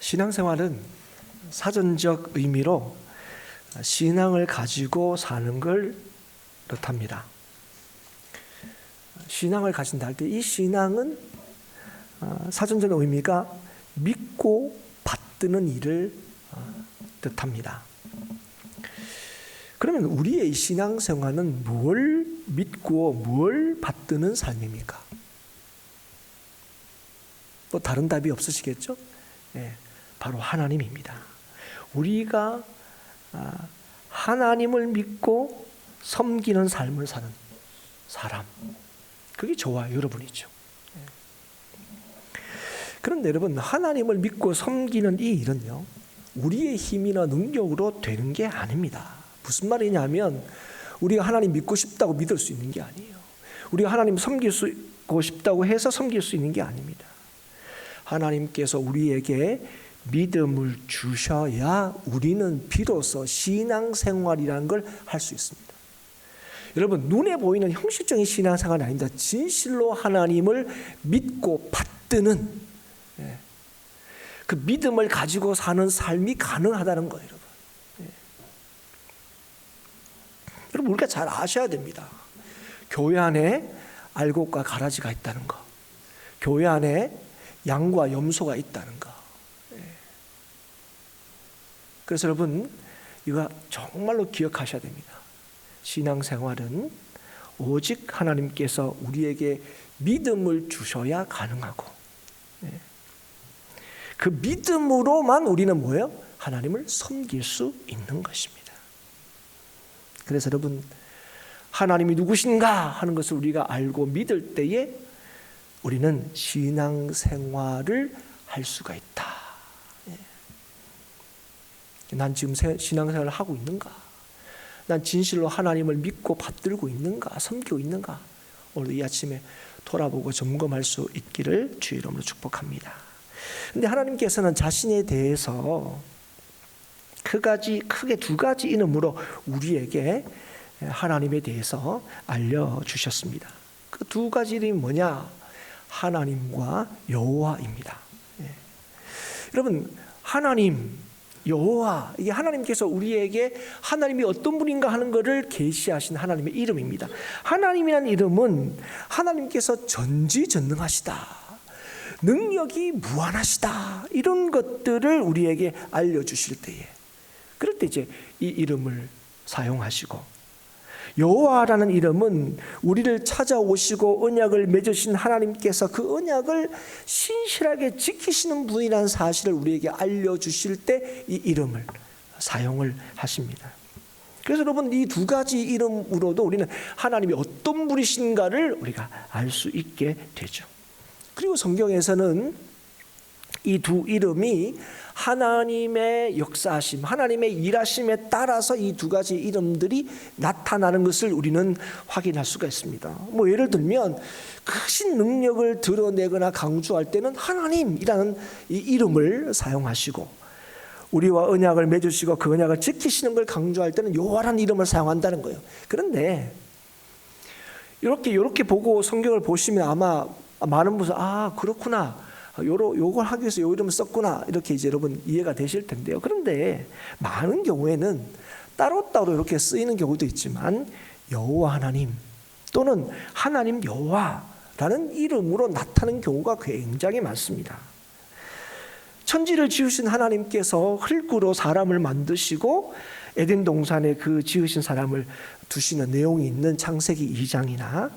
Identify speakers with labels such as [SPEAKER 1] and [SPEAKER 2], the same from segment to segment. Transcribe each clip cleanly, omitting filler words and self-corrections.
[SPEAKER 1] 신앙생활은 사전적 의미로 신앙을 가지고 사는 걸 뜻합니다. 신앙을 가진다 할 때 이 신앙은 사전적 의미가 믿고 받드는 일을 뜻합니다. 그러면 우리의 신앙생활은 무엇을 믿고 무엇을 받드는 삶입니까? 또 다른 답이 없으시겠죠? 네, 바로 하나님입니다. 우리가 하나님을 믿고 섬기는 삶을 사는 사람, 그게 저와 여러분이죠. 그런데 여러분, 하나님을 믿고 섬기는 이 일은요, 우리의 힘이나 능력으로 되는 게 아닙니다. 무슨 말이냐면 우리가 하나님 믿고 싶다고 믿을 수 있는 게 아니에요. 우리가 하나님 섬기고 싶다고 해서 섬길 수 있는 게 아닙니다. 하나님께서 우리에게 믿음을 주셔야 우리는 비로소 신앙생활이라는 걸 할 수 있습니다. 여러분, 눈에 보이는 형식적인 신앙생활이 아닙니다. 진실로 하나님을 믿고 받드는 그 믿음을 가지고 사는 삶이 가능하다는 거예요, 여러분. 여러분, 우리가 잘 아셔야 됩니다. 교회 안에 알곡과 가라지가 있다는 거, 교회 안에 양과 염소가 있다는 거. 그래서 여러분, 이거 정말로 기억하셔야 됩니다. 신앙생활은 오직 하나님께서 우리에게 믿음을 주셔야 가능하고, 그 믿음으로만 우리는 뭐예요? 하나님을 섬길 수 있는 것입니다. 그래서 여러분, 하나님이 누구신가 하는 것을 우리가 알고 믿을 때에 우리는 신앙생활을 할 수가 있다. 난 지금 신앙생활을 하고 있는가? 난 진실로 하나님을 믿고 받들고 있는가? 섬기고 있는가? 오늘 이 아침에 돌아보고 점검할 수 있기를 주의 이름으로 축복합니다. 그런데 하나님께서는 자신에 대해서 크게 두 가지 이름으로 우리에게 하나님에 대해서 알려주셨습니다. 그 두 가지 이름이 뭐냐? 하나님과 여호와입니다. 여러분, 하나님, 여호와, 이게 하나님께서 우리에게 하나님이 어떤 분인가 하는 것을 계시하신 하나님의 이름입니다. 하나님이라는 이름은 하나님께서 전지전능하시다, 능력이 무한하시다, 이런 것들을 우리에게 알려주실 때에, 그럴 때 이제 이 이름을 사용하시고, 여호와라는 이름은 우리를 찾아오시고 언약을 맺으신 하나님께서 그 언약을 신실하게 지키시는 분이라는 사실을 우리에게 알려주실 때 이 이름을 사용을 하십니다. 그래서 여러분, 이 두 가지 이름으로도 우리는 하나님이 어떤 분이신가를 우리가 알 수 있게 되죠. 그리고 성경에서는 이 두 이름이 하나님의 역사하심, 하나님의 일하심에 따라서 이 두 가지 이름들이 나타나는 것을 우리는 확인할 수가 있습니다. 뭐 예를 들면 크신 능력을 드러내거나 강조할 때는 하나님이라는 이 이름을 사용하시고, 우리와 언약을 맺으시고 그 언약을 지키시는 걸 강조할 때는 여호와라는 이름을 사용한다는 거예요. 그런데 이렇게 보고 성경을 보시면 아마 많은 분들 그렇구나, 요걸 하기 위해서 요 이름을 썼구나, 이렇게 이제 여러분 이해가 되실 텐데요. 그런데 많은 경우에는 따로따로 이렇게 쓰이는 경우도 있지만 여호와 하나님 또는 하나님 여호와라는 이름으로 나타나는 경우가 굉장히 많습니다. 천지를 지으신 하나님께서 흙으로 사람을 만드시고 에덴 동산에 그 지으신 사람을 두시는 내용이 있는 창세기 2장이나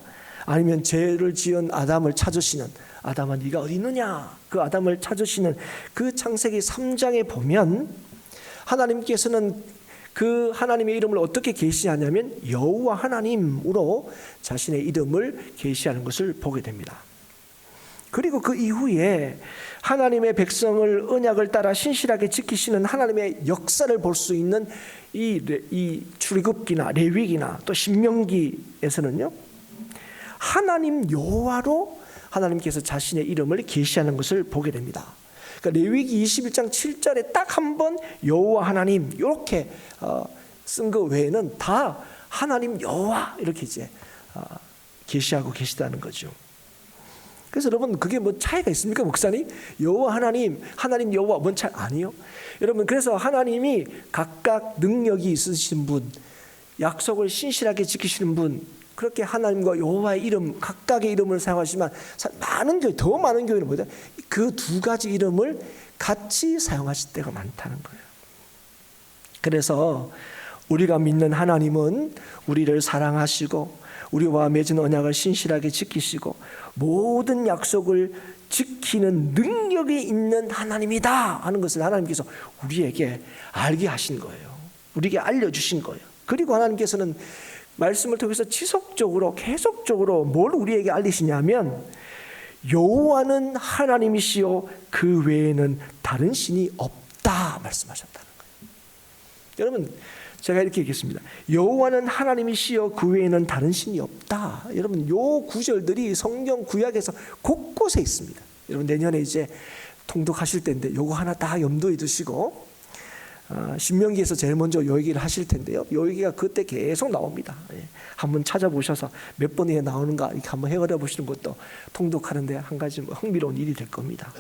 [SPEAKER 1] 아니면 죄를 지은 아담을 찾으시는, 아담아 네가 어디 있느냐, 그 아담을 찾으시는 그 창세기 3장에 보면 하나님께서는 그 하나님의 이름을 어떻게 계시하냐면 여호와 하나님으로 자신의 이름을 계시하는 것을 보게 됩니다. 그리고 그 이후에 하나님의 백성을 언약을 따라 신실하게 지키시는 하나님의 역사를 볼 수 있는 이 출애굽기나 레위기나 또 신명기에서는요, 하나님 여호와로 하나님께서 자신의 이름을 계시하는 것을 보게 됩니다. 그러니까 레위기 21장 7절에 딱 한 번 여호와 하나님 이렇게 쓴 거 외에는 다 하나님 여호와 이렇게 이제 계시하고 계시다는 거죠. 그래서 여러분 그게 뭐 차이가 있습니까, 목사님? 여호와 하나님 여호와 뭔 차이? 아니요. 여러분 그래서 하나님이 각각 능력이 있으신 분, 약속을 신실하게 지키시는 분, 그렇게 하나님과 여호와의 이름 각각의 이름을 사용하시지만 많은 교회, 더 많은 교회는 뭐죠? 그 두 가지 이름을 같이 사용하실 때가 많다는 거예요. 그래서 우리가 믿는 하나님은 우리를 사랑하시고 우리와 맺은 언약을 신실하게 지키시고 모든 약속을 지키는 능력이 있는 하나님이다 하는 것을 하나님께서 우리에게 알게 하신 거예요. 우리에게 알려주신 거예요. 그리고 하나님께서는 말씀을 통해서 지속적으로 계속적으로 뭘 우리에게 알리시냐면 여호와는 하나님이시요 그 외에는 다른 신이 없다 말씀하셨다는 거예요. 여러분 제가 이렇게 얘기했습니다. 여호와는 하나님이시요 그 외에는 다른 신이 없다. 여러분 요 구절들이 성경 구약에서 곳곳에 있습니다. 여러분 내년에 이제 통독하실 때인데 요거 하나 다 염두에 두시고 신명기에서 제일 먼저 요 얘기를 하실 텐데요. 요 얘기가 그때 계속 나옵니다. 한번 찾아보셔서 몇 번에 나오는가 이렇게 한번 헤아려 보시는 것도 통독하는데 한 가지 흥미로운 일이 될 겁니다.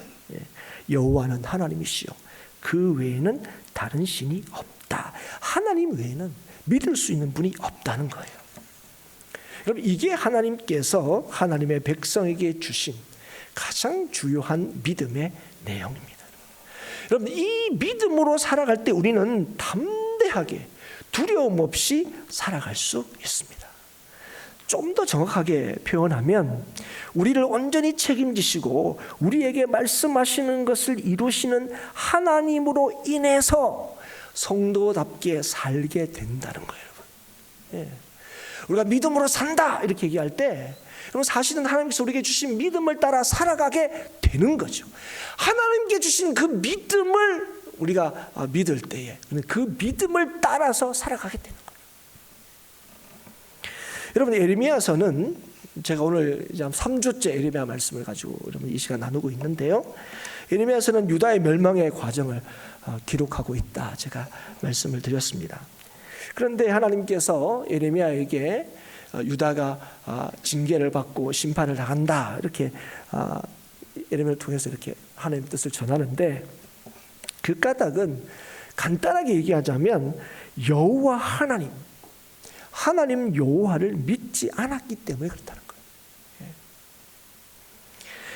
[SPEAKER 1] 여호와는 하나님이시요 그 외에는 다른 신이 없다. 하나님 외에는 믿을 수 있는 분이 없다는 거예요. 여러분 이게 하나님께서 하나님의 백성에게 주신 가장 주요한 믿음의 내용입니다. 여러분 이 믿음으로 살아갈 때 우리는 담대하게 두려움 없이 살아갈 수 있습니다. 좀 더 정확하게 표현하면 우리를 온전히 책임지시고 우리에게 말씀하시는 것을 이루시는 하나님으로 인해서 성도답게 살게 된다는 거예요, 여러분. 우리가 믿음으로 산다 이렇게 얘기할 때 여러분 사실은 하나님께서 우리에게 주신 믿음을 따라 살아가게 되는 거죠. 하나님께 주신 그 믿음을 우리가 믿을 때에 그 믿음을 따라서 살아가게 되는 거예요. 여러분 에레미야서는 제가 오늘 이제 3주째 에레미야 말씀을 가지고 여러분 이 시간 나누고 있는데요. 에레미야서는 유다의 멸망의 과정을 기록하고 있다 제가 말씀을 드렸습니다. 그런데 하나님께서 에레미야에게 유다가 징계를 받고 심판을 당한다 이렇게 에레미야를 통해서 이렇게 하나님의 뜻을 전하는데 그 까닭은 간단하게 얘기하자면 여호와 하나님 여호와를 믿지 않았기 때문에 그렇다는 거예요.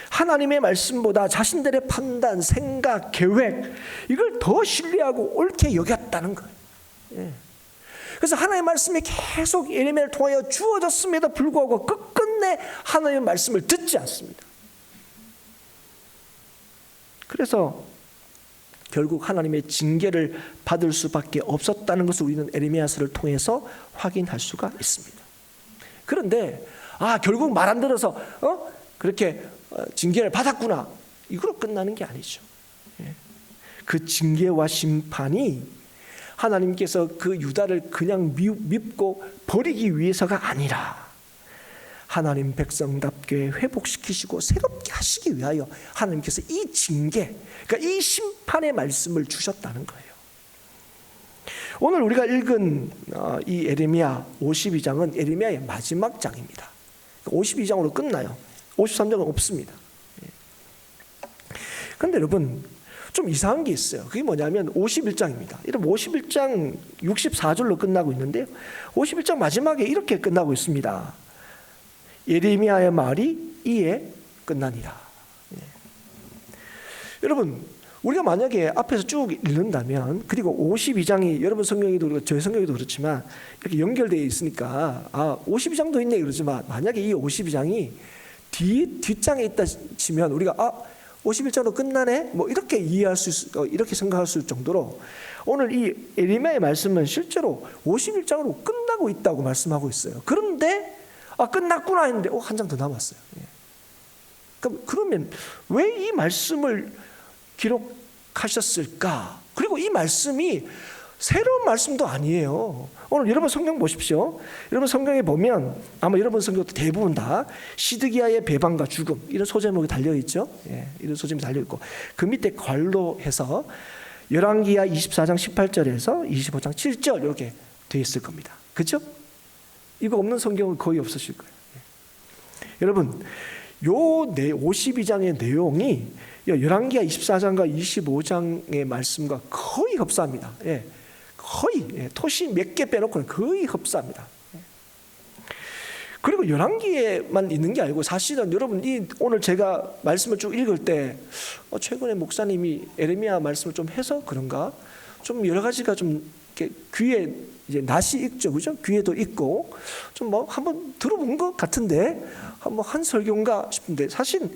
[SPEAKER 1] 하나님의 말씀보다 자신들의 판단, 생각, 계획 이걸 더 신뢰하고 옳게 여겼다는 거예요. 그래서 하나님의 말씀이 계속 에레미야를 통하여 주어졌음에도 불구하고 끝끝내 하나님의 말씀을 듣지 않습니다. 그래서 결국 하나님의 징계를 받을 수밖에 없었다는 것을 우리는 에레미야서를 통해서 확인할 수가 있습니다. 그런데 결국 말 안 들어서 그렇게 징계를 받았구나 이걸로 끝나는 게 아니죠. 그 징계와 심판이 하나님께서 그 유다를 그냥 밉고 버리기 위해서가 아니라 하나님 백성답게 회복시키시고 새롭게 하시기 위하여 하나님께서 이 징계, 그러니까 이 심판의 말씀을 주셨다는 거예요. 오늘 우리가 읽은 이 에레미야 52장은 에레미야의 마지막 장입니다. 52장으로 끝나요. 53장은 없습니다. 그런데 여러분 좀 이상한 게 있어요. 그게 뭐냐면 51장입니다. 이러면 51장 64절로 끝나고 있는데요. 51장 마지막에 이렇게 끝나고 있습니다. 예레미야의 말이 이에 끝나니라. 여러분 우리가 만약에 앞에서 쭉 읽는다면 그리고 52장이 여러분 성경에도 그렇고 저희 성경에도 그렇지만 이렇게 연결되어 있으니까 52장도 있네 그러지만 만약에 이 52장이 뒷장에 있다 치면 우리가 51장으로 끝나네 뭐 이렇게 이렇게 생각할 수 있을 정도로 오늘 이 에레미야의 말씀은 실제로 51장으로 끝나고 있다고 말씀하고 있어요. 그런데 끝났구나 했는데 한 장 더 남았어요. 그러면 왜 이 말씀을 기록하셨을까? 그리고 이 말씀이 새로운 말씀도 아니에요. 오늘 여러분 성경 보십시오. 여러분 성경에 보면 아마 여러분 성경도 대부분 다 시드기야의 배반과 죽음 이런 소제목이 달려있죠. 이런 소제목이 달려있고 그 밑에 괄로해서 열왕기야 24장 18절에서 25장 7절 이렇게 되어 있을 겁니다. 그렇죠? 이거 없는 성경은 거의 없으실 거예요. 여러분 요 52장의 내용이 열왕기하 24장과 25장의 말씀과 거의 흡사합니다. 거의 토시 몇 개 빼놓고는 거의 흡사합니다. 그리고 열왕기에만 있는 게 아니고 사실은 여러분 오늘 제가 말씀을 쭉 읽을 때 최근에 목사님이 에레미야 말씀을 좀 해서 그런가 좀 여러 가지가 좀 이렇게 귀에 이제 낯이 익죠, 그죠? 귀에도 있고 좀 뭐 한번 들어본 것 같은데 한 설교인가 싶은데 사실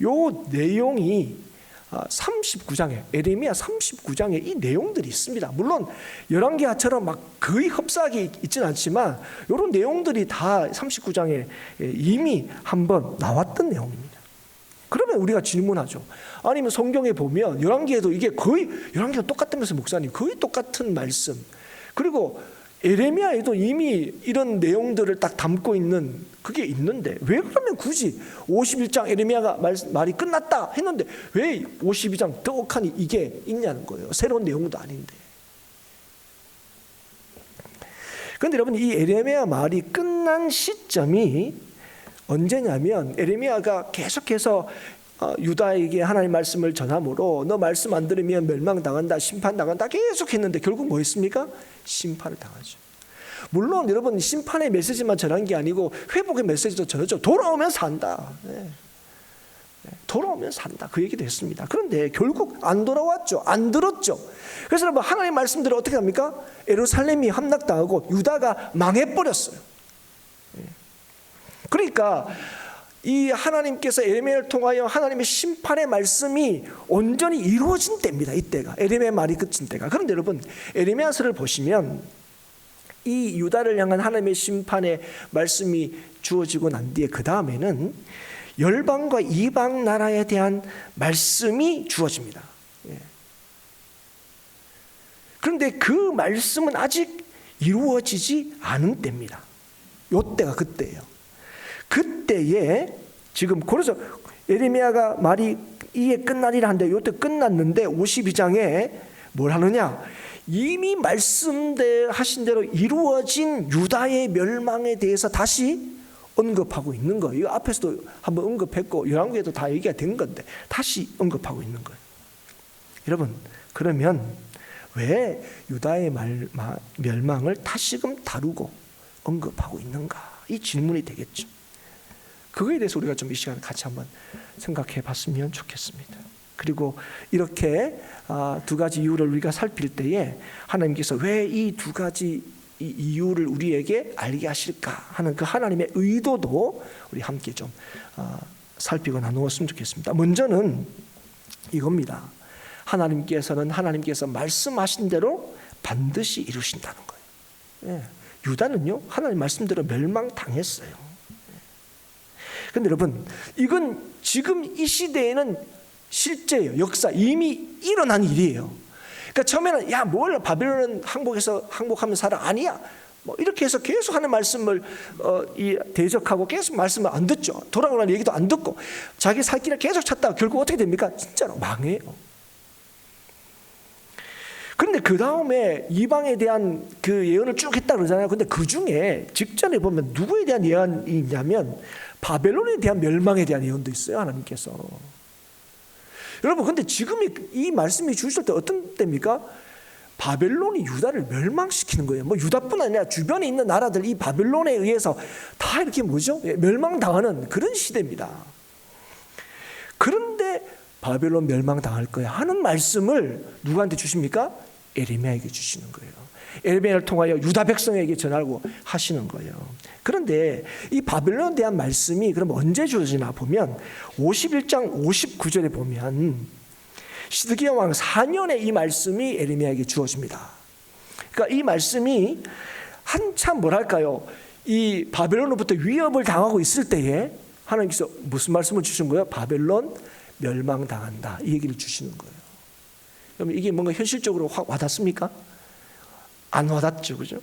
[SPEAKER 1] 요 내용이 39장에 에레미야 39장에 이 내용들이 있습니다. 물론 열왕기하처럼 막 거의 흡사하게 있지는 않지만 이런 내용들이 다 39장에 이미 한번 나왔던 내용입니다. 그러면 우리가 질문하죠. 아니면 성경에 보면 열왕기에도 이게 거의 열왕기가 똑같다면서 목사님 거의 똑같은 말씀 그리고 에레미야에도 이미 이런 내용들을 딱 담고 있는 그게 있는데 왜 그러면 굳이 51장 에레미야가 말이 끝났다 했는데 왜 52장 떡하니 이게 있냐는 거예요. 새로운 내용도 아닌데. 그런데 여러분 이 에레미야 말이 끝난 시점이 언제냐면 에레미야가 계속해서 유다에게 하나님 말씀을 전함으로 너 말씀 안 들으면 멸망당한다 심판당한다 계속 했는데 결국 뭐 했습니까? 심판을 당하죠. 물론 여러분 심판의 메시지만 전한 게 아니고 회복의 메시지도 전했죠. 돌아오면 산다. 돌아오면 산다 그 얘기도 했습니다. 그런데 결국 안 돌아왔죠. 안 들었죠. 그래서 여러분 하나님의 말씀대로 어떻게 합니까? 예루살렘이 함락당하고 유다가 망해버렸어요. 그러니까 이 하나님께서 에레미야를 통하여 하나님의 심판의 말씀이 온전히 이루어진 때입니다. 이때가 에레미야 말이 끝인 때가. 그런데 여러분 에레미야서를 보시면 이 유다를 향한 하나님의 심판의 말씀이 주어지고 난 뒤에 그 다음에는 열방과 이방 나라에 대한 말씀이 주어집니다. 그런데 그 말씀은 아직 이루어지지 않은 때입니다. 요때가 그때예요. 그때에 지금 그래서 에레미야가 말이 이에 끝나리라 하는데 요때 끝났는데 52장에 뭘 하느냐 이미 말씀하신 대로 이루어진 유다의 멸망에 대해서 다시 언급하고 있는 거예요. 앞에서도 한번 언급했고 열왕기에도 다 얘기가 된 건데 다시 언급하고 있는 거예요. 여러분 그러면 왜 유다의 멸망을 다시금 다루고 언급하고 있는가 이 질문이 되겠죠. 그거에 대해서 우리가 좀 이 시간에 같이 한번 생각해 봤으면 좋겠습니다. 그리고 이렇게 두 가지 이유를 우리가 살필 때에 하나님께서 왜 이 두 가지 이유를 우리에게 알게 하실까 하는 그 하나님의 의도도 우리 함께 좀 살피고 나누었으면 좋겠습니다. 먼저는 이겁니다. 하나님께서 말씀하신 대로 반드시 이루신다는 거예요. 유다는요 하나님 말씀대로 멸망당했어요. 그런데 여러분 이건 지금 이 시대에는 실제예요. 역사 이미 일어난 일이에요. 그러니까 처음에는 야 뭘 바벨론 항복하면 살아 아니야. 뭐 이렇게 해서 계속 하는 말씀을 대적하고 계속 말씀을 안 듣죠. 돌아오라는 얘기도 안 듣고 자기 살 길을 계속 찾다가 결국 어떻게 됩니까? 진짜로 망해요. 그런데 그 다음에 이방에 대한 그 예언을 쭉 했다 그러잖아요. 근데 그 중에 직전에 보면 누구에 대한 예언이 있냐면 바벨론에 대한 멸망에 대한 예언도 있어요. 하나님께서. 여러분 근데 지금 이 말씀이 주실 때 어떤 때입니까? 바벨론이 유다를 멸망시키는 거예요. 뭐 유다뿐 아니라 주변에 있는 나라들 이 바벨론에 의해서 다 이렇게 멸망당하는 그런 시대입니다. 그런데 바벨론 멸망당할 거야 하는 말씀을 누구한테 주십니까? 에레미야에게 주시는 거예요. 에레미야를 통하여 유다 백성에게 전하고 하시는 거예요. 그런데 이 바벨론에 대한 말씀이 그럼 언제 주어지나 보면 51장 59절에 보면 시드기야 왕 4년에 이 말씀이 에레미야에게 주어집니다. 그러니까 이 말씀이 한참 뭐랄까요? 이 바벨론으로부터 위협을 당하고 있을 때에 하나님께서 무슨 말씀을 주신 거예요? 바벨론 멸망당한다 이 얘기를 주시는 거예요. 그럼 이게 뭔가 현실적으로 확 와닿습니까? 안 와닿죠, 그죠?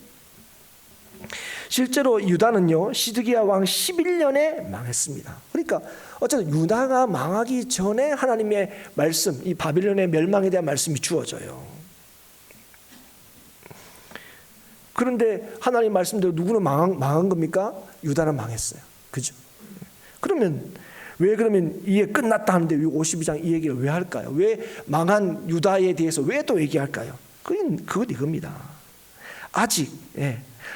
[SPEAKER 1] 실제로 유다는요 시드기야 왕 11년에 망했습니다. 그러니까 어쨌든 유다가 망하기 전에 하나님의 말씀, 이 바벨론의 멸망에 대한 말씀이 주어져요. 그런데 하나님 말씀대로 누구는 망한 겁니까? 유다는 망했어요. 그죠? 그러면 왜 그러면 이게 끝났다 하는데 52장 이 얘기를 왜 할까요? 왜 망한 유다에 대해서 왜 또 얘기할까요? 그건 이겁니다. 아직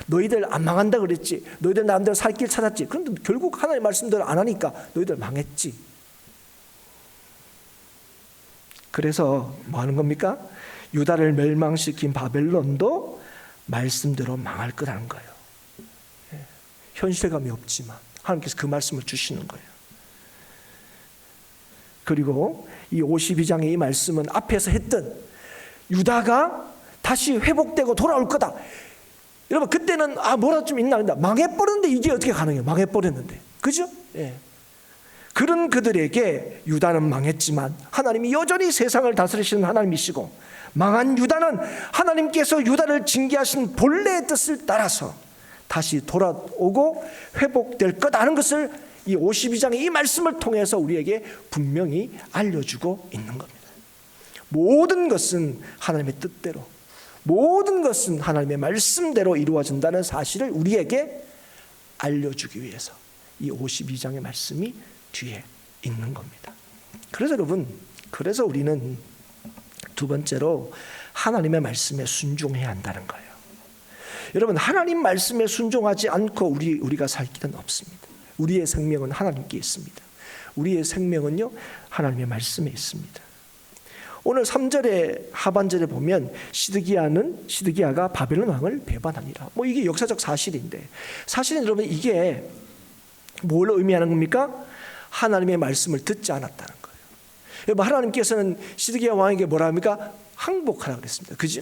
[SPEAKER 1] 너희들 안 망한다 그랬지. 너희들 나름대로 살 길 찾았지. 그런데 결국 하나님의 말씀대로 안 하니까 너희들 망했지. 그래서 뭐 하는 겁니까? 유다를 멸망시킨 바벨론도 말씀대로 망할 거라는 거예요. 현실감이 없지만 하나님께서 그 말씀을 주시는 거예요. 그리고 이 52장의 이 말씀은 앞에서 했던 유다가 다시 회복되고 돌아올 거다. 여러분 그때는 뭐라 좀 있나 망해버렸는데 이게 어떻게 가능해요? 망해버렸는데 그죠? 그런 그들에게 유다는 망했지만 하나님이 여전히 세상을 다스리시는 하나님이시고 망한 유다는 하나님께서 유다를 징계하신 본래의 뜻을 따라서 다시 돌아오고 회복될 거다는 것을 이 52장의 이 말씀을 통해서 우리에게 분명히 알려주고 있는 겁니다. 모든 것은 하나님의 뜻대로, 모든 것은 하나님의 말씀대로 이루어진다는 사실을 우리에게 알려주기 위해서 이 52장의 말씀이 뒤에 있는 겁니다. 그래서 여러분, 그래서 우리는 두 번째로 하나님의 말씀에 순종해야 한다는 거예요. 여러분, 하나님 말씀에 순종하지 않고 우리가 살 길은 없습니다. 우리의 생명은 하나님께 있습니다. 우리의 생명은요, 하나님의 말씀에 있습니다. 오늘 3절의 하반절에 보면 시드기야가 바벨론 왕을 배반하니라. 이게 역사적 사실인데, 사실은 여러분 이게 뭘 의미하는 겁니까? 하나님의 말씀을 듣지 않았다는 거예요. 여러분, 하나님께서는 시드기야 왕에게 뭐라 합니까? 항복하라고 그랬습니다. 그죠?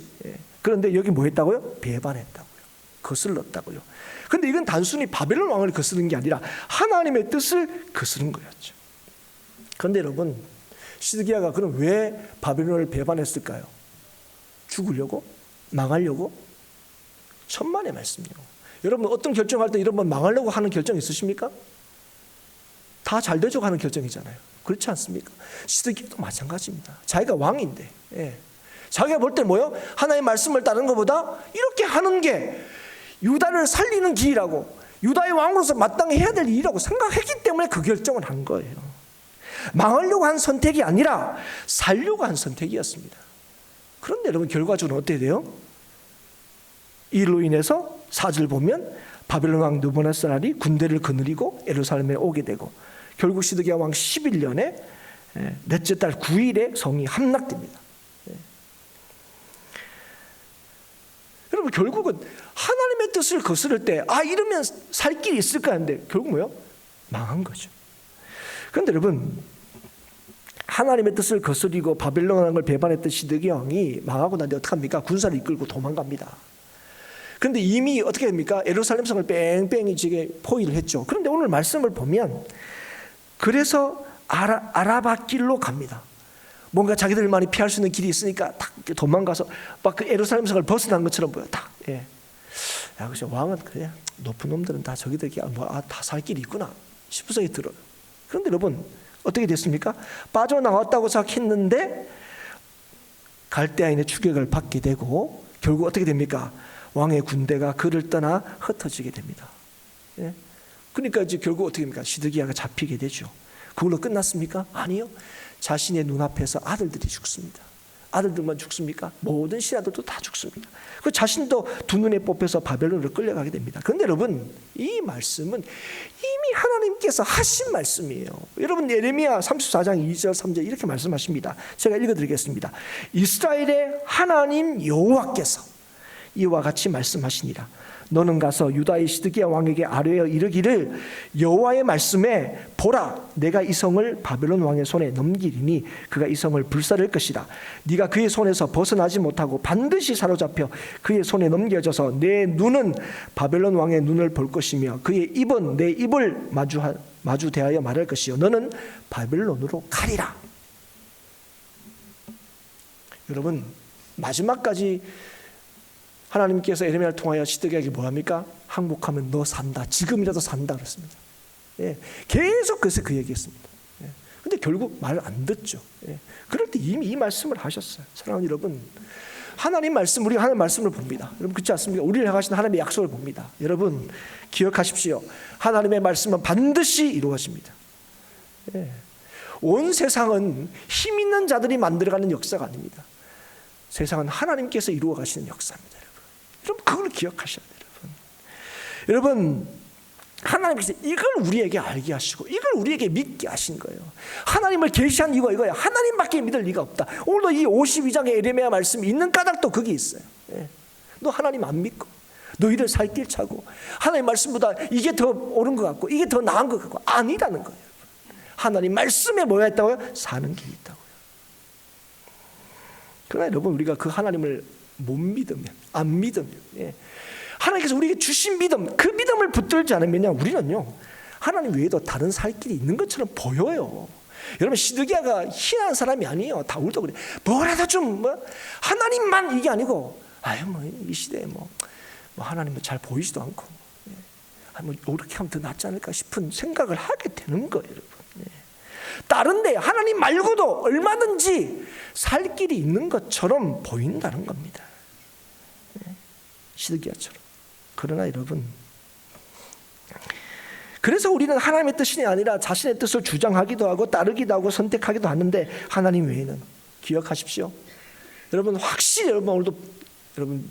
[SPEAKER 1] 그런데 여기 뭐 했다고요? 배반했다고요. 거슬렀다고요. 그런데 이건 단순히 바벨론 왕을 거스른 게 아니라 하나님의 뜻을 거스른 거였죠. 그런데 여러분, 시드기야가 그럼 왜 바벨론을 배반했을까요? 죽으려고? 망하려고? 천만의 말씀이요. 여러분, 어떤 결정할 때 이런 번 망하려고 하는 결정 있으십니까? 다 잘 되죠 하는 결정이잖아요. 그렇지 않습니까? 시드기야도 마찬가지입니다. 자기가 왕인데, 자기가 볼 때 뭐요? 하나님의 말씀을 따르는 것보다 이렇게 하는 게 유다를 살리는 길이라고, 유다의 왕으로서 마땅히 해야 될 일이라고 생각했기 때문에 그 결정을 한 거예요. 망하려고 한 선택이 아니라 살려고 한 선택이었습니다. 그런데 여러분, 결과적으로 어떻게 돼요? 이로 인해서 4절 보면 바벨론 왕 느부갓네살이 군대를 거느리고 예루살렘에 오게 되고, 결국 시드기야 왕 11년에 넷째 달 9일에 성이 함락됩니다. 여러분, 결국은 하나님의 뜻을 거스를 때 이러면 살 길이 있을까 하는데 결국 뭐요? 망한 거죠. 그런데 여러분, 하나님의 뜻을 거스리고 바벨론 왕을 배반했던 시드기야 왕이 망하고 난 뒤에 어떻게 합니까? 군사를 이끌고 도망갑니다. 그런데 이미 어떻게 됩니까? 예루살렘 성을 뺑뺑이 지게 포위를 했죠. 그런데 오늘 말씀을 보면 그래서 아라바 길로 갑니다. 뭔가 자기들만이 피할 수 있는 길이 있으니까 딱 도망가서 막 그 예루살렘 성을 벗어난 것처럼 보여. 딱. 그래서 왕은 그냥 높은 놈들은 다 저기들이 다 살 길이 있구나 싶은 생각이 들어요. 그런데 여러분, 어떻게 됐습니까? 빠져나왔다고 생각했는데 갈대아인의 추격을 받게 되고 결국 어떻게 됩니까? 왕의 군대가 그를 떠나 흩어지게 됩니다. 그러니까 이제 결국 어떻게 됩니까? 시드기야가 잡히게 되죠. 그걸로 끝났습니까? 아니요. 자신의 눈앞에서 아들들이 죽습니다. 아들들만 죽습니까? 모든 신하들도 다 죽습니다. 그 자신도 두 눈에 뽑혀서 바벨론으로 끌려가게 됩니다. 그런데 여러분, 이 말씀은 이미 하나님께서 하신 말씀이에요. 여러분, 예레미야 34장 2절 3절 이렇게 말씀하십니다. 제가 읽어드리겠습니다. 이스라엘의 하나님 여호와께서 이와 같이 말씀하시니라. 너는 가서 유다의 시드기야 왕에게 아뢰어 이르기를 여호와의 말씀에 보라, 내가 이 성을 바벨론 왕의 손에 넘기리니 그가 이 성을 불사를 것이다. 네가 그의 손에서 벗어나지 못하고 반드시 사로잡혀 그의 손에 넘겨져서 내 눈은 바벨론 왕의 눈을 볼 것이며 그의 입은 내 입을 마주 대하여 말할 것이요 너는 바벨론으로 가리라. 여러분, 마지막까지 하나님께서 예레미야를 통하여 시드기야에게 뭐합니까? 항복하면 너 산다. 지금이라도 산다 그랬습니다. 계속 그래서 그 얘기했습니다. 그런데 결국 말을 안 듣죠. 그럴 때 이미 이 말씀을 하셨어요. 사랑하는 여러분, 하나님 말씀, 우리가 하나님 말씀을 봅니다. 여러분, 그렇지 않습니까? 우리를 향하신 하나님의 약속을 봅니다. 여러분, 기억하십시오. 하나님의 말씀은 반드시 이루어집니다. 예. 온 세상은 힘 있는 자들이 만들어가는 역사가 아닙니다. 세상은 하나님께서 이루어 가시는 역사입니다. 여러분 그걸 기억하셔야 돼요. 여러분 하나님께서 이걸 우리에게 알게 하시고 이걸 우리에게 믿게 하신 거예요. 하나님을 계시한 이유가 이거예요. 하나님밖에 믿을 리가 없다. 오늘도 이 52장의 에레미야 말씀이 있는 까닭도 거기 있어요. 예. 너 하나님 안 믿고 너희들 살 길 차고 하나님 말씀보다 이게 더 옳은 것 같고 이게 더 나은 것 같고 아니라는 거예요. 하나님 말씀에 뭐가 있다고요? 사는 길이 있다고요. 그러나 여러분 우리가 그 하나님을 못 믿으면 안 믿으면 하나님께서 우리에게 주신 믿음 그 믿음을 붙들지 않으면요 우리는요 하나님 외에도 다른 살 길이 있는 것처럼 보여요. 여러분 시드기야가 희한한 사람이 아니에요. 다윗도 그래. 뭐라도 좀 하나님만 이게 아니고 아유 뭐 이 시대에 뭐 하나님 잘 보이지도 않고 뭐 이렇게 하면 더 낫지 않을까 싶은 생각을 하게 되는 거예요, 여러분. 다른데 하나님 말고도 얼마든지 살 길이 있는 것처럼 보인다는 겁니다. 시드기야처럼. 그러나 여러분, 그래서 우리는 하나님의 뜻이 아니라 자신의 뜻을 주장하기도 하고 따르기도 하고 선택하기도 하는데 하나님 외에는 기억하십시오. 여러분 확실히 여러분 오늘도 여러분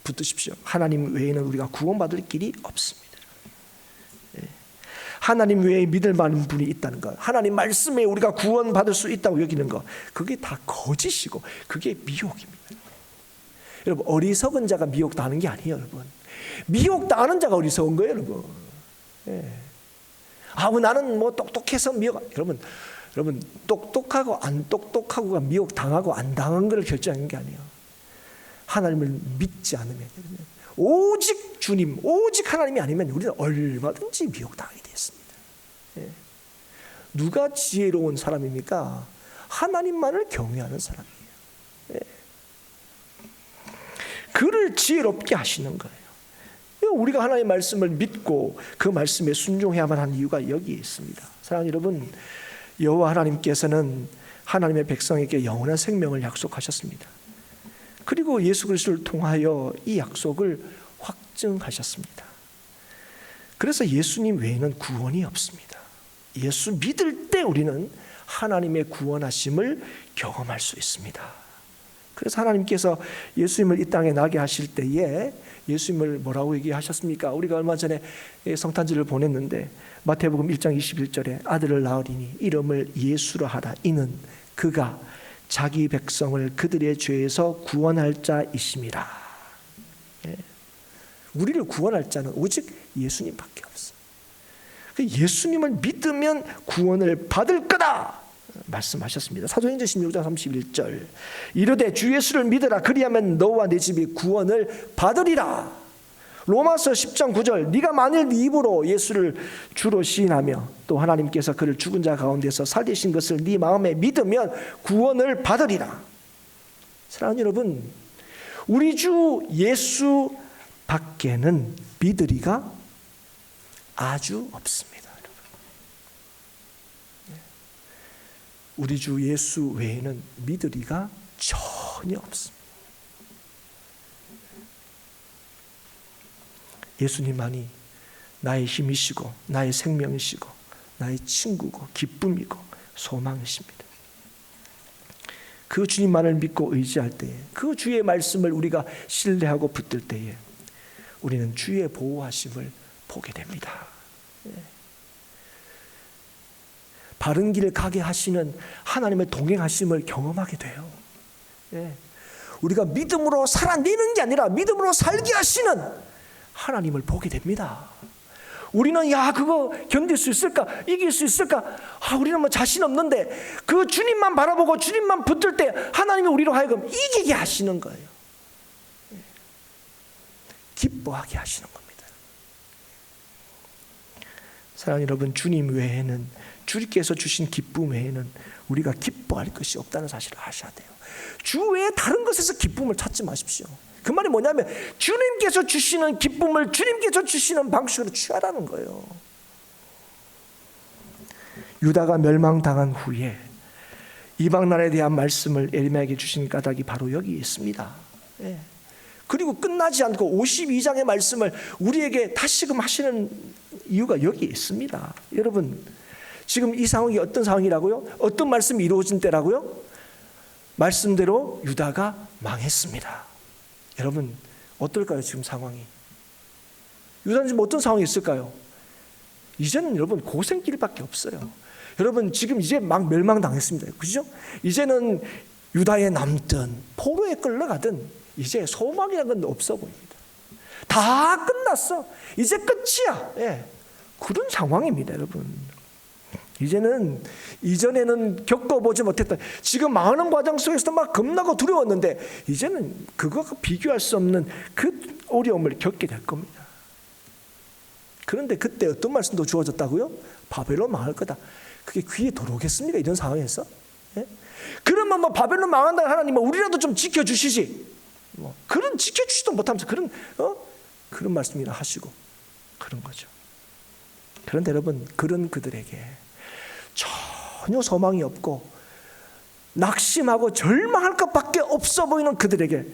[SPEAKER 1] 붙드십시오. 하나님 외에는 우리가 구원받을 길이 없습니다. 하나님 외에 믿을 만한 분이 있다는 것, 하나님 말씀에 우리가 구원받을 수 있다고 여기는 것, 그게 다 거짓이고 그게 미혹입니다. 여러분 어리석은 자가 미혹당하는 게 아니에요. 여러분 미혹당하는 자가 어리석은 거예요. 여러분 나는 뭐 똑똑해서 미혹. 여러분 똑똑하고 안 똑똑하고가 미혹당하고 안 당한 걸 결정하는 게 아니에요. 하나님을 믿지 않으면 오직 주님 오직 하나님이 아니면 우리는 얼마든지 미혹당하게 되었습니다. 누가 지혜로운 사람입니까? 하나님만을 경외하는 사람이에요. 그를 지혜롭게 하시는 거예요. 우리가 하나님의 말씀을 믿고 그 말씀에 순종해야만 하는 이유가 여기에 있습니다. 사랑하는 여러분, 여호와 하나님께서는 하나님의 백성에게 영원한 생명을 약속하셨습니다. 그리고 예수 그리스도를 통하여 이 약속을 확증하셨습니다. 그래서 예수님 외에는 구원이 없습니다. 예수 믿을 때 우리는 하나님의 구원하심을 경험할 수 있습니다. 그래서 하나님께서 예수님을 이 땅에 나게 하실 때에 예수님을 뭐라고 얘기하셨습니까? 우리가 얼마 전에 성탄절을 보냈는데 마태복음 1장 21절에 아들을 낳으리니 이름을 예수라 하라. 이는 그가 자기 백성을 그들의 죄에서 구원할 자이심이라. 우리를 구원할 자는 오직 예수님밖에 없어요. 예수님을 믿으면 구원을 받을 거다 말씀하셨습니다. 사도행전 16장 31절 이르되 주 예수를 믿으라. 그리하면 너와 네 집이 구원을 받으리라. 로마서 10장 9절 네가 만일 네 입으로 예수를 주로 시인하며 또 하나님께서 그를 죽은 자 가운데서 살리신 것을 네 마음에 믿으면 구원을 받으리라. 사랑하는 여러분, 우리 주 예수 밖에는 믿으리가 아주 없습니다. 우리 주 예수 외에는 믿으리가 전혀 없습니다. 예수님만이 나의 힘이시고 나의 생명이시고 나의 친구고 기쁨이고 소망이십니다. 그 주님만을 믿고 의지할 때에 그 주의 말씀을 우리가 신뢰하고 붙들 때에 우리는 주의 보호하심을 보게 됩니다. 바른 길을 가게 하시는 하나님의 동행하심을 경험하게 돼요. 우리가 믿음으로 살아내는 게 아니라 믿음으로 살게 하시는 하나님을 보게 됩니다. 우리는 그거 견딜 수 있을까? 이길 수 있을까? 우리는 뭐 자신 없는데 그 주님만 바라보고 주님만 붙들 때 하나님이 우리로 하여금 이기게 하시는 거예요. 기뻐하게 하시는 겁니다. 사랑하는 여러분, 주님 외에는 주님께서 주신 기쁨 외에는 우리가 기뻐할 것이 없다는 사실을 아셔야 돼요. 주 외에 다른 것에서 기쁨을 찾지 마십시오. 그 말이 뭐냐면 주님께서 주시는 기쁨을 주님께서 주시는 방식으로 취하라는 거예요. 유다가 멸망당한 후에 이방 나라에 대한 말씀을 에레미야에게 주신 까닭이 바로 여기 있습니다. 그리고 끝나지 않고 52장의 말씀을 우리에게 다시금 하시는 이유가 여기 있습니다. 여러분, 지금 이 상황이 어떤 상황이라고요? 어떤 말씀이 이루어진 때라고요? 말씀대로 유다가 망했습니다. 여러분 어떨까요? 지금 상황이 유다는 지금 어떤 상황이 있을까요? 이제는 여러분 고생길밖에 없어요. 여러분 지금 이제 막 멸망당했습니다. 그죠? 이제는 유다에 남든 포로에 끌려가든 이제 소망이라는 건 없어 보입니다. 다 끝났어. 이제 끝이야. 예. 그런 상황입니다, 여러분. 이제는 이전에는 겪어보지 못했던 지금 망하는 과정 속에서도 막 겁나고 두려웠는데 이제는 그거가 비교할 수 없는 그 어려움을 겪게 될 겁니다. 그런데 그때 어떤 말씀도 주어졌다고요? 바벨론 망할 거다. 그게 귀에 들어오겠습니까? 이런 상황에서? 예? 그러면 뭐 바벨론 망한다는 하나님은 우리라도 좀 지켜주시지. 뭐 그런 지켜주지도 못하면서 그런 말씀이나 하시고 그런 거죠. 그런데 여러분 그런 그들에게 전혀 소망이 없고 낙심하고 절망할 것밖에 없어 보이는 그들에게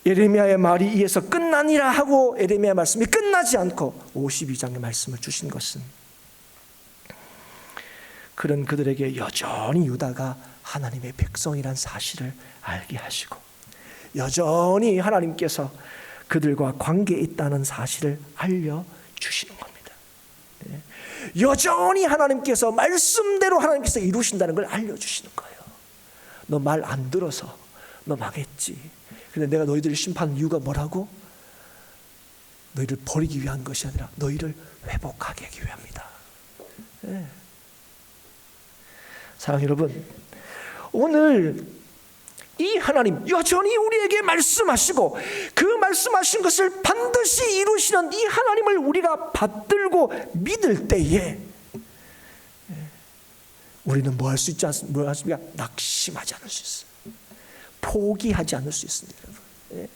[SPEAKER 1] 예레미야의 말이 이에서 끝나니라 하고 예레미야 말씀이 끝나지 않고 52장의 말씀을 주신 것은 그런 그들에게 여전히 유다가 하나님의 백성이란 사실을 알게 하시고 여전히 하나님께서 그들과 관계에 있다는 사실을 알려주시는 겁니다. 여전히 하나님께서 말씀대로 하나님께서 이루신다는 걸 알려주시는 거예요. 너 말 안 들어서 너 망했지. 근데 내가 너희들을 심판한 이유가 뭐라고? 너희를 버리기 위한 것이 아니라 너희를 회복하게 하기 위함이다. 네. 사랑하는 여러분, 오늘 이 하나님 여전히 우리에게 말씀하시고 그 말씀하신 것을 반드시 이루시는 이 하나님을 우리가 받들고 믿을 때에 우리는 뭐 할 수 있지 않습니까? 뭐 하십니까? 낙심하지 않을 수 있어요. 포기하지 않을 수 있습니다. 여러분,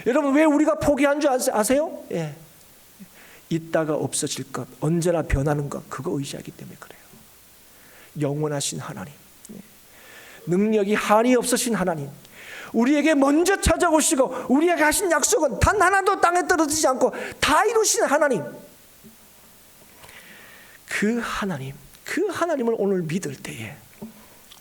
[SPEAKER 1] 여러분 왜 우리가 포기한 줄 아세요? 있다가 없어질 것, 언제나 변하는 것, 그거 의지하기 때문에 그래요. 영원하신 하나님, 능력이 한이 없으신 하나님, 우리에게 먼저 찾아오시고 우리에게 하신 약속은 단 하나도 땅에 떨어지지 않고 다 이루신 하나님, 그 하나님을 오늘 믿을 때에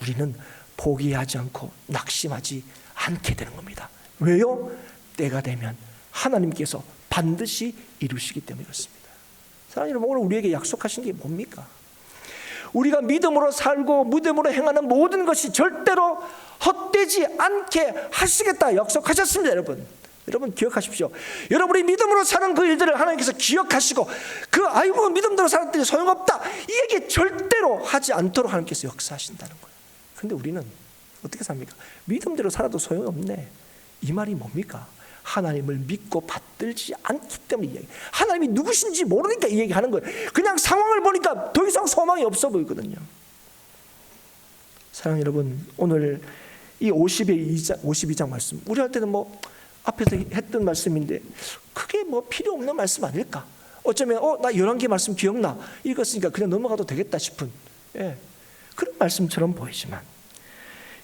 [SPEAKER 1] 우리는 포기하지 않고 낙심하지 않게 되는 겁니다. 왜요? 때가 되면 하나님께서 반드시 이루시기 때문에 그렇습니다. 사랑하는 여러분, 오늘 우리에게 약속하신 게 뭡니까? 우리가 믿음으로 살고 믿음으로 행하는 모든 것이 절대로 헛되지 않게 하시겠다 약속하셨습니다. 여러분 기억하십시오. 여러분이 믿음으로 사는 그 일들을 하나님께서 기억하시고 아이고 믿음대로 살았더니 소용없다 이 얘기 절대로 하지 않도록 하나님께서 역사하신다는 거예요. 그런데 우리는 어떻게 삽니까? 믿음대로 살아도 소용없네. 이 말이 뭡니까? 하나님을 믿고 받들지 않기 때문에 이 얘기. 하나님이 누구신지 모르니까 이 얘기하는 거예요. 그냥 상황을 보니까 더 이상 소망이 없어 보이거든요. 사랑하는 여러분, 오늘 이 52장 말씀 우리한테는 뭐 앞에서 했던 말씀인데 크게 뭐 필요 없는 말씀 아닐까? 어쩌면 나 11개 말씀 기억나 읽었으니까 그냥 넘어가도 되겠다 싶은 그런 말씀처럼 보이지만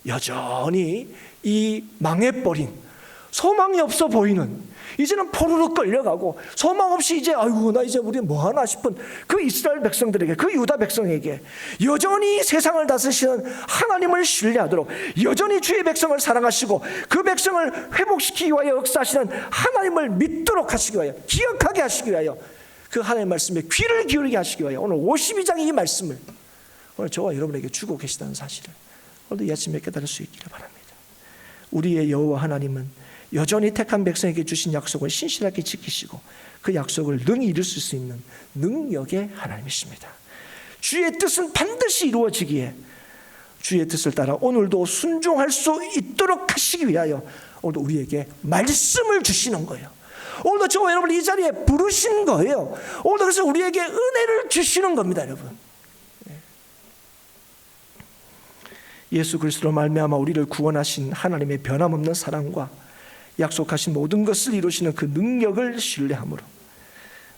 [SPEAKER 1] 여전히 이 망해버린 소망이 없어 보이는 이제는 포로로 끌려가고 소망 없이 이제 아이고 나 이제 우리 뭐하나 싶은 그 이스라엘 백성들에게 그 유다 백성에게 여전히 세상을 다스리시는 하나님을 신뢰하도록 여전히 주의 백성을 사랑하시고 그 백성을 회복시키기 위하여 역사하시는 하나님을 믿도록 하시기 위하여 기억하게 하시기 위하여 그 하나님의 말씀에 귀를 기울이게 하시기 위하여 오늘 52장의 이 말씀을 오늘 저와 여러분에게 주고 계시다는 사실을 오늘도 이 아침에 깨달을 수 있기를 바랍니다. 우리의 여호와 하나님은 여전히 택한 백성에게 주신 약속을 신실하게 지키시고 그 약속을 능히 이룰 수 있는 능력의 하나님이십니다. 주의 뜻은 반드시 이루어지기에 주의 뜻을 따라 오늘도 순종할 수 있도록 하시기 위하여 오늘도 우리에게 말씀을 주시는 거예요. 오늘도 저와 여러분 이 자리에 부르신 거예요. 오늘도 그래서 우리에게 은혜를 주시는 겁니다. 여러분, 예수 그리스도로 말미암아 우리를 구원하신 하나님의 변함없는 사랑과 약속하신 모든 것을 이루시는 그 능력을 신뢰함으로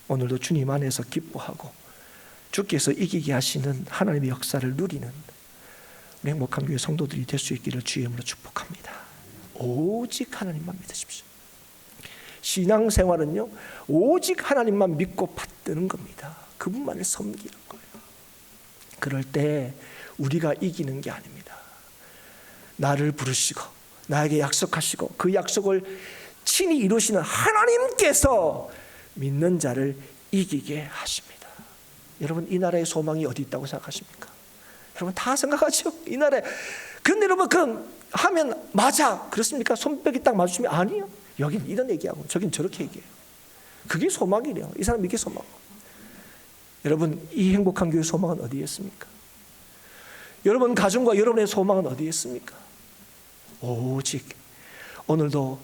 [SPEAKER 1] 오늘도 주님 안에서 기뻐하고 주께서 이기게 하시는 하나님의 역사를 누리는 우리 행복한 교회 성도들이 될 수 있기를 주의 이름으로 축복합니다. 오직 하나님만 믿으십시오. 신앙생활은요 오직 하나님만 믿고 받드는 겁니다. 그분만을 섬기는 거예요. 그럴 때 우리가 이기는 게 아닙니다. 나를 부르시고 나에게 약속하시고 그 약속을 친히 이루시는 하나님께서 믿는 자를 이기게 하십니다. 여러분, 이 나라의 소망이 어디 있다고 생각하십니까? 여러분 다 생각하죠. 이 나라에. 근데 여러분 하면 맞아 그렇습니까? 손뼉이 딱 맞으시면 아니요. 여긴 이런 얘기하고 저긴 저렇게 얘기해요. 그게 소망이래요. 이 사람 이게 소망. 여러분, 이 행복한 교회 소망은 어디에 있습니까? 여러분 가정과 여러분의 소망은 어디에 있습니까? 오직 오늘도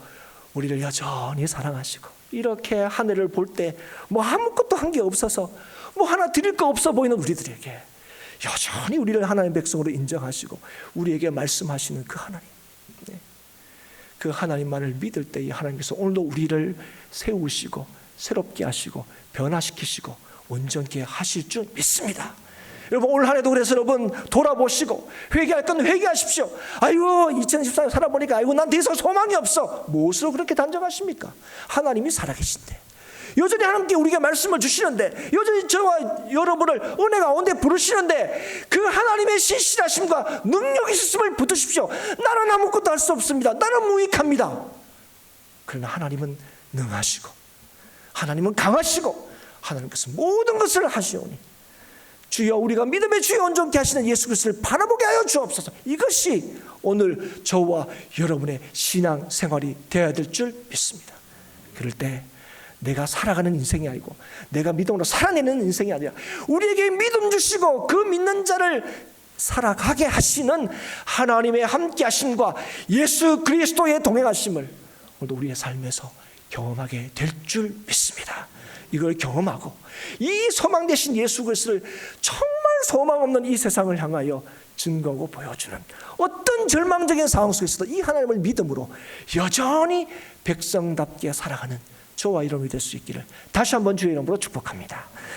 [SPEAKER 1] 우리를 여전히 사랑하시고 이렇게 하늘을 볼 때 뭐 아무것도 한 게 없어서 뭐 하나 드릴 거 없어 보이는 우리들에게 여전히 우리를 하나님의 백성으로 인정하시고 우리에게 말씀하시는 그 하나님, 그 하나님만을 믿을 때 이 하나님께서 오늘도 우리를 세우시고 새롭게 하시고 변화시키시고 온전케 하실 줄 믿습니다. 여러분 올 한 해도 그래서 여러분 돌아보시고 회개할 건 회개하십시오. 아이고 2014년 살아보니까 아이고 난 더 이상 소망이 없어. 무엇으로 그렇게 단정하십니까? 하나님이 살아계신데 여전히 하나님께 우리가 말씀을 주시는데 여전히 저와 여러분을 은혜 가운데 부르시는데 그 하나님의 신실하심과 능력이 있음을 붙드십시오. 나는 아무것도 할 수 없습니다. 나는 무익합니다. 그러나 하나님은 능하시고 하나님은 강하시고 하나님께서 모든 것을 하시오니 주여 우리가 믿음의 주여 온전케 하시는 예수 그리스도를 바라보게 하여 주옵소서. 이것이 오늘 저와 여러분의 신앙 생활이 되어야 될 줄 믿습니다. 그럴 때 내가 살아가는 인생이 아니고 내가 믿음으로 살아내는 인생이 아니라 우리에게 믿음 주시고 그 믿는 자를 살아가게 하시는 하나님의 함께 하심과 예수 그리스도의 동행하심을 오늘도 우리의 삶에서 경험하게 될 줄 믿습니다. 이걸 경험하고 이 소망 되신 예수 그리스도를 정말 소망 없는 이 세상을 향하여 증거하고 보여주는 어떤 절망적인 상황 속에서도 이 하나님을 믿음으로 여전히 백성답게 살아가는 저와 여러분이 될 수 있기를 다시 한번 주의 이름으로 축복합니다.